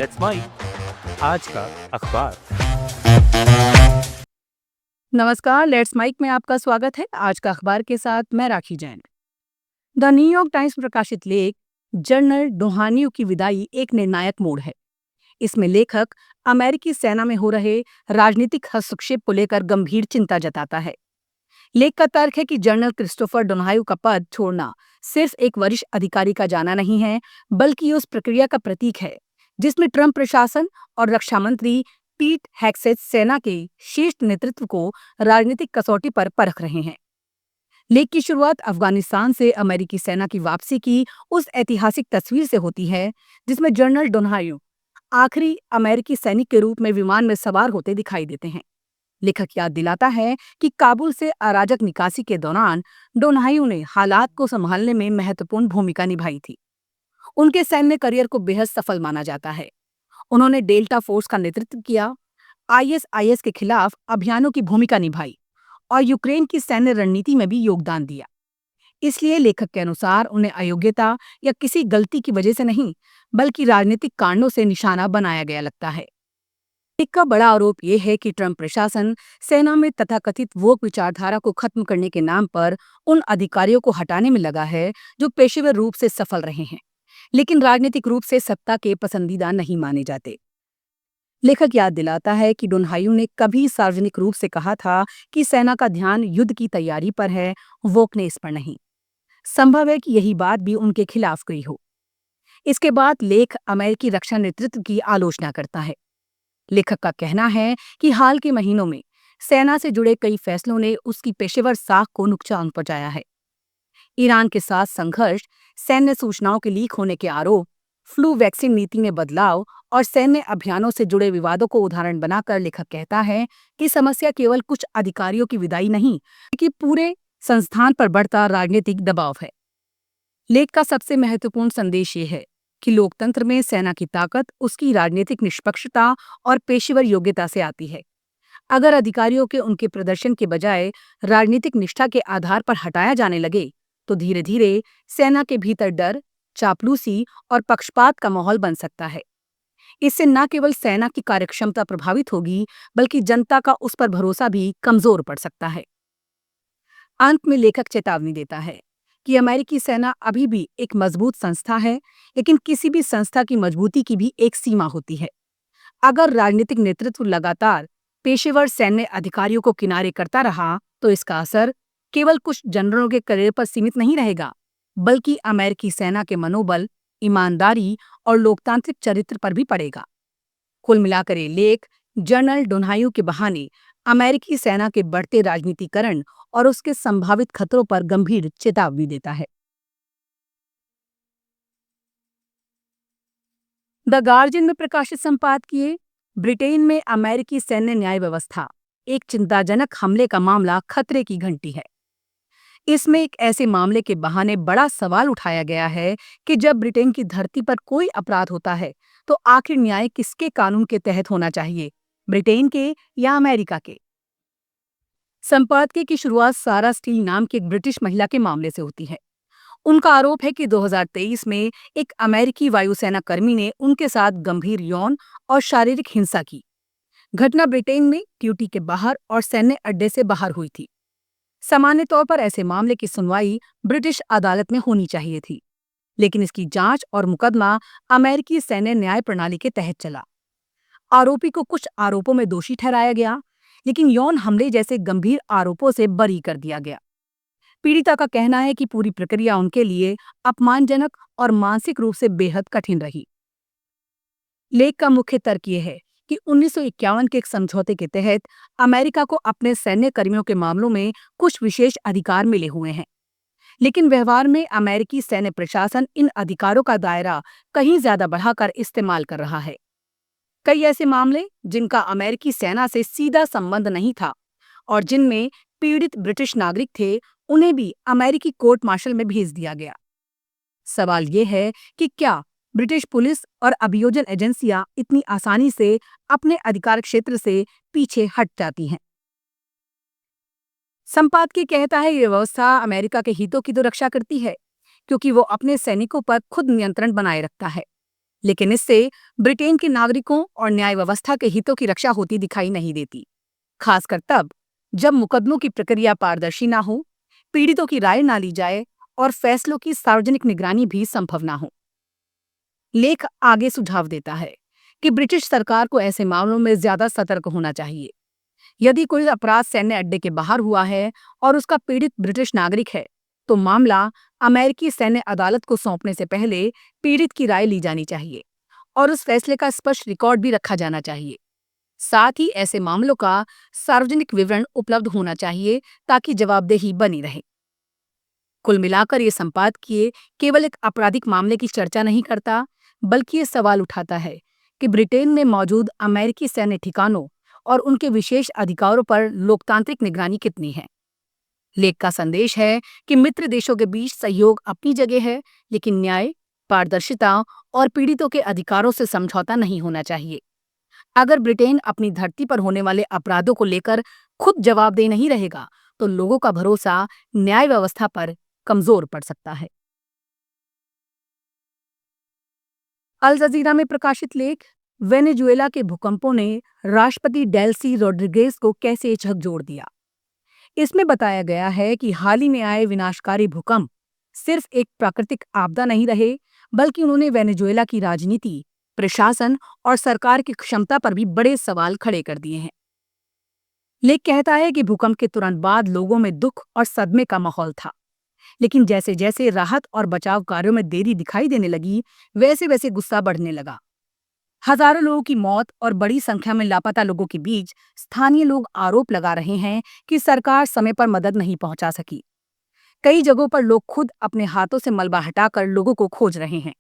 Let's mic आज का अखबार। नमस्कार, लेट्स माइक में आपका स्वागत है। आज का अखबार के साथ मैं राखी जैन। द न्यूयॉर्क टाइम्स प्रकाशित लेख जनरल डोहानियो की विदाई एक निर्णायक मोड़ है। इसमें लेखक अमेरिकी सेना में हो रहे राजनीतिक हस्तक्षेप को लेकर गंभीर चिंता जताता है। लेख का तर्क है कि जनरल क्रिस्टोफर डोनाह्यू का पद छोड़ना सिर्फ एक वरिष्ठ अधिकारी का जाना नहीं है, बल्कि उस प्रक्रिया का प्रतीक है जिसमें ट्रंप प्रशासन और रक्षा मंत्री पीट हेग्सेथ सेना के शीर्ष नेतृत्व को राजनीतिक कसौटी पर परख रहे हैं। लेख की शुरुआत अफगानिस्तान से अमेरिकी सेना की वापसी की उस ऐतिहासिक तस्वीर से होती है जिसमें जनरल डोनाह्यू आखिरी अमेरिकी सैनिक के रूप में विमान में सवार होते दिखाई देते हैं। लेखक याद दिलाता है कि काबुल से अराजक निकासी के दौरान डोनाह्यू ने हालात को संभालने में महत्वपूर्ण भूमिका निभाई थी। उनके सैन्य करियर को बेहद सफल माना जाता है। उन्होंने डेल्टा फोर्स का नेतृत्व किया, आईएसआईएस के खिलाफ अभियानों की भूमिका निभाई और यूक्रेन की सैन्य रणनीति में भी योगदान दिया। इसलिए लेखक के अनुसार उन्हें अयोग्यता या किसी गलती की वजह से नहीं, बल्कि राजनीतिक कारणों से निशाना बनाया गया लगता है। एक का बड़ा आरोप यह है कि ट्रंप प्रशासन सेना में तथाकथित वोक विचारधारा को खत्म करने के नाम पर उन अधिकारियों को हटाने में लगा है जो पेशेवर रूप से सफल रहे हैं, लेकिन राजनीतिक रूप से सत्ता के पसंदीदा नहीं माने जाते। लेखक याद दिलाता है कि डोनाह्यू ने कभी सार्वजनिक रूप से कहा था कि सेना का ध्यान युद्ध की तैयारी पर है, वोक ने इस पर नहीं। संभव है कि यही बात भी उनके खिलाफ गई हो। इसके बाद लेख अमेरिकी रक्षा नेतृत्व की आलोचना करता है। लेखक का कहना है कि हाल के महीनों में सेना से जुड़े कई फैसलों ने उसकी पेशेवर साख को नुकसान पहुंचाया है। ईरान के साथ संघर्ष, सैन्य सूचनाओं के लीक होने के आरोप, फ्लू वैक्सीन नीति में बदलाव और सैन्य अभियानों से जुड़े विवादों को उदाहरण बनाकर लेखक कहता है कि समस्या केवल कुछ अधिकारियों की विदाई नहीं, बल्कि पूरे संस्थान पर बढ़ता राजनीतिक दबाव है। लेख का सबसे महत्वपूर्ण संदेश ये है कि लोकतंत्र में सेना की ताकत उसकी राजनीतिक निष्पक्षता और पेशेवर योग्यता से आती है। अगर अधिकारियों के उनके प्रदर्शन के बजाय राजनीतिक निष्ठा के आधार पर हटाया जाने लगे, तो धीरे धीरे सेना के भीतर डर, चापलूसी और पक्षपात का माहौल बन सकता है। इससे न केवल सेना की कार्यक्षमता प्रभावित होगी, बल्कि जनता का उस पर भरोसा भी कमजोर पड़ सकता है। अंत में लेखक चेतावनी देता है कि अमेरिकी सेना अभी भी एक मजबूत संस्था है, लेकिन किसी भी संस्था की मजबूती की भी एक सीमा होती है। अगर राजनीतिक नेतृत्व लगातार पेशेवर सैन्य अधिकारियों को किनारे करता रहा, तो इसका असर केवल कुछ जनरलों के करियर पर सीमित नहीं रहेगा, बल्कि अमेरिकी सेना के मनोबल, ईमानदारी और लोकतांत्रिक चरित्र पर भी पड़ेगा। कुल मिलाकर ये लेख जनरल डोनाह्यू के बहाने अमेरिकी सेना के बढ़ते राजनीतिकरण और उसके संभावित खतरों पर गंभीर चेतावनी देता है। द गार्जियन में प्रकाशित संपादकीय ब्रिटेन में अमेरिकी सैन्य न्याय व्यवस्था, एक चिंताजनक हमले का मामला खतरे की घंटी है। इसमें एक ऐसे मामले के बहाने बड़ा सवाल उठाया गया है कि जब ब्रिटेन की धरती पर कोई अपराध होता है, तो आखिर न्याय किसके कानून के तहत होना चाहिए, ब्रिटेन के या अमेरिका के। संपादकीय की शुरुआत सारा स्टील नाम की एक ब्रिटिश महिला के मामले से होती है। उनका आरोप है कि 2023 में एक अमेरिकी वायुसेना कर्मी ने उनके साथ गंभीर यौन और शारीरिक हिंसा की। घटना ब्रिटेन में ड्यूटी के बाहर और सैन्य अड्डे से बाहर हुई थी। सामान्य तौर पर ऐसे मामले की सुनवाई ब्रिटिश अदालत में होनी चाहिए थी, लेकिन इसकी जांच और मुकदमा अमेरिकी सैन्य न्याय प्रणाली के तहत चला। आरोपी को कुछ आरोपों में दोषी ठहराया गया, लेकिन यौन हमले जैसे गंभीर आरोपों से बरी कर दिया गया। पीड़िता का कहना है कि पूरी प्रक्रिया उनके लिए अपमानजनक और मानसिक रूप से बेहद कठिन रही। लेख का मुख्य तर्क यह है कि 1951 के एक समझौते के तहत अमेरिका को अपने सैन्य कर्मियों के मामलों में कुछ विशेष अधिकार मिले हुए हैं, लेकिन व्यवहार में अमेरिकी सैन्य प्रशासन इन अधिकारों का दायरा कहीं ज्यादा बढ़ाकर इस्तेमाल कर रहा है। कई ऐसे मामले जिनका अमेरिकी सेना से सीधा संबंध नहीं था और जिनमें पीड़ित ब्रिटिश नागरिक थे, उन्हें भी अमेरिकी कोर्ट मार्शल में भेज दिया गया। सवाल ये है कि क्या ब्रिटिश पुलिस और अभियोजन एजेंसियां इतनी आसानी से अपने अधिकार क्षेत्र से पीछे हट जाती हैं? संपादकीय कहता है ये व्यवस्था अमेरिका के हितों की तो रक्षा करती है, क्योंकि वो अपने सैनिकों पर खुद नियंत्रण बनाए रखता है। लेकिन इससे ब्रिटेन के नागरिकों और न्याय व्यवस्था के हितों की रक्षा होती दिखाई नहीं देती, खासकर तब जब मुकदमों की प्रक्रिया पारदर्शी ना हो, पीड़ितों की राय ना ली जाए और फैसलों की सार्वजनिक निगरानी भी संभव ना हो। लेख आगे सुझाव देता है कि ब्रिटिश सरकार को ऐसे मामलों में ज्यादा सतर्क होना चाहिए। यदि कोई अपराध सैन्य अड्डे के बाहर हुआ है और उसका पीड़ित ब्रिटिश नागरिक है, तो मामला अमेरिकी सैन्य अदालत को सौंपने से पहले पीड़ित की राय ली जानी चाहिए और उस फैसले का स्पष्ट रिकॉर्ड भी रखा जाना चाहिए। साथ ही ऐसे मामलों का सार्वजनिक विवरण उपलब्ध होना चाहिए ताकि जवाबदेही बनी रहे। कुल मिलाकर ये संपादकीय केवल एक आपराधिक मामले की चर्चा नहीं करता, बल्कि ये सवाल उठाता है कि ब्रिटेन में मौजूद अमेरिकी सैन्य ठिकानों और उनके विशेष अधिकारों पर लोकतांत्रिक निगरानी कितनी है। लेख का संदेश है कि मित्र देशों के बीच सहयोग अपनी जगह है, लेकिन न्याय, पारदर्शिता और पीड़ितों के अधिकारों से समझौता नहीं होना चाहिए। अगर ब्रिटेन अपनी धरती पर होने वाले अपराधों को लेकर खुद जवाबदेह नहीं रहेगा, तो लोगों का भरोसा न्याय व्यवस्था पर कमजोर पड़ सकता है। अल जजीरा में प्रकाशित लेख, वेनेजुएला के भूकंपों ने राष्ट्रपति डेल्सी रोड्रिगेज को कैसे झकझोर दिया। इसमें बताया गया है कि हाल ही में आए विनाशकारी भूकंप सिर्फ एक प्राकृतिक आपदा नहीं रहे, बल्कि उन्होंने वेनेजुएला की राजनीति, प्रशासन और सरकार की क्षमता पर भी बड़े सवाल खड़े कर दिए हैं। लेख कहता है कि भूकंप के तुरंत बाद लोगों में दुख और सदमे का माहौल था, लेकिन जैसे जैसे राहत और बचाव कार्यों में देरी दिखाई देने लगी, वैसे वैसे गुस्सा बढ़ने लगा। हजारों लोगों की मौत और बड़ी संख्या में लापता लोगों के बीच स्थानीय लोग आरोप लगा रहे हैं कि सरकार समय पर मदद नहीं पहुंचा सकी। कई जगहों पर लोग खुद अपने हाथों से मलबा हटाकर लोगों को खोज रहे हैं।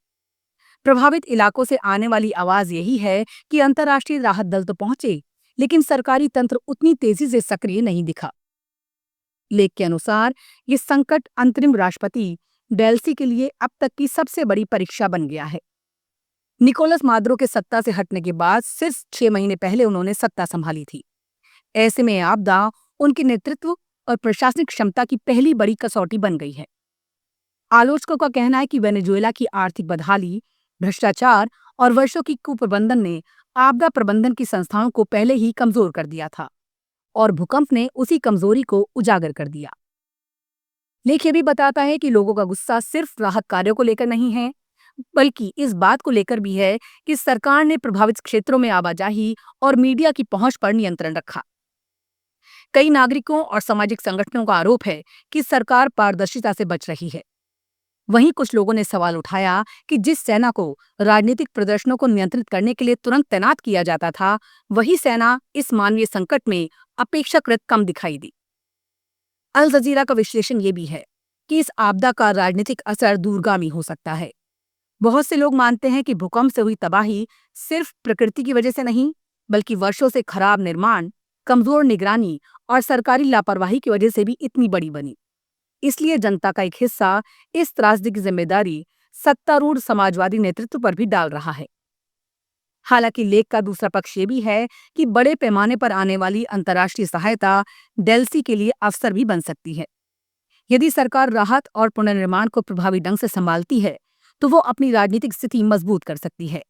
प्रभावित इलाकों से आने वाली आवाज यही है कि अंतर्राष्ट्रीय राहत दल तो पहुंचे, लेकिन सरकारी तंत्र उतनी तेजी से सक्रिय नहीं दिखा। लेख के अनुसार ये संकट अंतरिम राष्ट्रपति डेल्सी के लिए अब तक की सबसे बड़ी परीक्षा बन गया है। निकोलस मादुरो के सत्ता से हटने के बाद सिर्फ 6 महीने पहले उन्होंने सत्ता संभाली थी। ऐसे में आपदा उनके नेतृत्व और प्रशासनिक क्षमता की पहली बड़ी कसौटी बन गई है। आलोचकों का कहना है कि वेनेजुएला की आर्थिक बदहाली, भ्रष्टाचार और वर्षों की कुप्रबंधन ने आपदा प्रबंधन की संस्थाओं को पहले ही कमजोर कर दिया था और भूकंप ने उसी कमजोरी को उजागर कर दिया। लेख ये भी बताता है कि लोगों का गुस्सा सिर्फ राहत कार्यों को लेकर नहीं है, बल्कि इस बात को लेकर भी है कि सरकार ने प्रभावित क्षेत्रों में आवाजाही और मीडिया की पहुंच पर नियंत्रण रखा। कई नागरिकों और सामाजिक संगठनों का आरोप है कि सरकार पारदर्शिता से बच रही है। वहीं कुछ लोगों ने सवाल उठाया कि जिस सेना को राजनीतिक प्रदर्शनों को नियंत्रित करने के लिए तुरंत तैनात किया जाता था, वही सेना इस मानवीय संकट में अपेक्षाकृत कम दिखाई दी। अल जजीरा का विश्लेषण ये भी है कि इस आपदा का राजनीतिक असर दूरगामी हो सकता है। बहुत से लोग मानते हैं कि भूकंप से हुई तबाही सिर्फ प्रकृति की वजह से नहीं, बल्कि वर्षों से खराब निर्माण, कमजोर निगरानी और सरकारी लापरवाही की वजह से भी इतनी बड़ी बनी। इसलिए जनता का एक हिस्सा इस त्रासदी की जिम्मेदारी सत्तारूढ़ समाजवादी नेतृत्व पर भी डाल रहा है। हालांकि लेख का दूसरा पक्ष ये भी है कि बड़े पैमाने पर आने वाली अंतर्राष्ट्रीय सहायता डेल्सी के लिए अवसर भी बन सकती है। यदि सरकार राहत और पुनर्निर्माण को प्रभावी ढंग से संभालती है, तो वो अपनी राजनीतिक स्थिति मजबूत कर सकती है।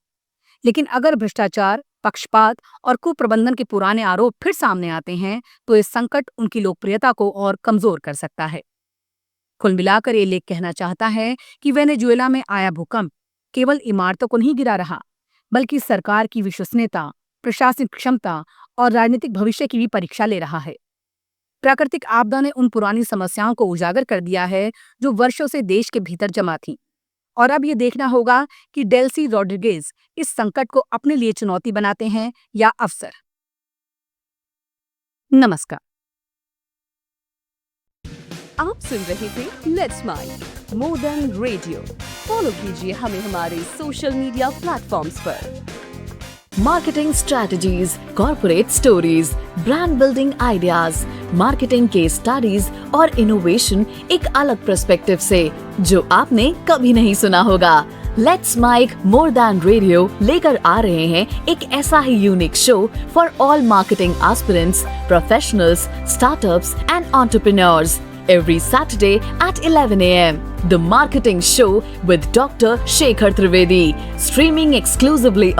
लेकिन अगर भ्रष्टाचार, पक्षपात और कुप्रबंधन के पुराने आरोप फिर सामने आते हैं, तो इस संकट उनकी लोकप्रियता को और कमजोर कर सकता है। कुल मिलाकर ये लेख कहना चाहता है कि वेनेजुएला में आया भूकंप केवल इमारतों को नहीं गिरा रहा, बल्कि सरकार की विश्वसनीयता, प्रशासनिक क्षमता और राजनीतिक भविष्य की भी परीक्षा ले रहा है। प्राकृतिक आपदा ने उन पुरानी समस्याओं को उजागर कर दिया है जो वर्षों से देश के भीतर जमा थीं। और अब ये देखना होगा कि डेल्सी रोड्रिगेज इस संकट को अपने लिए चुनौती बनाते हैं या अवसर। नमस्कार। आप सुन रहे थे let's mic more than radio. Follow कीजिए हमें हमारे सोशल मीडिया प्लेटफॉर्म्स पर। Marketing strategies, corporate stories, brand building ideas, marketing case studies और इनोवेशन एक अलग पर्सपेक्टिव से, जो आपने कभी नहीं सुना होगा। Let's mic more than radio लेकर आ रहे हैं एक ऐसा ही unique show for all marketing aspirants, professionals, startups and entrepreneurs. every Saturday at 11 a.m. The Marketing Show with Dr. Shekhar Trivedi, streaming exclusively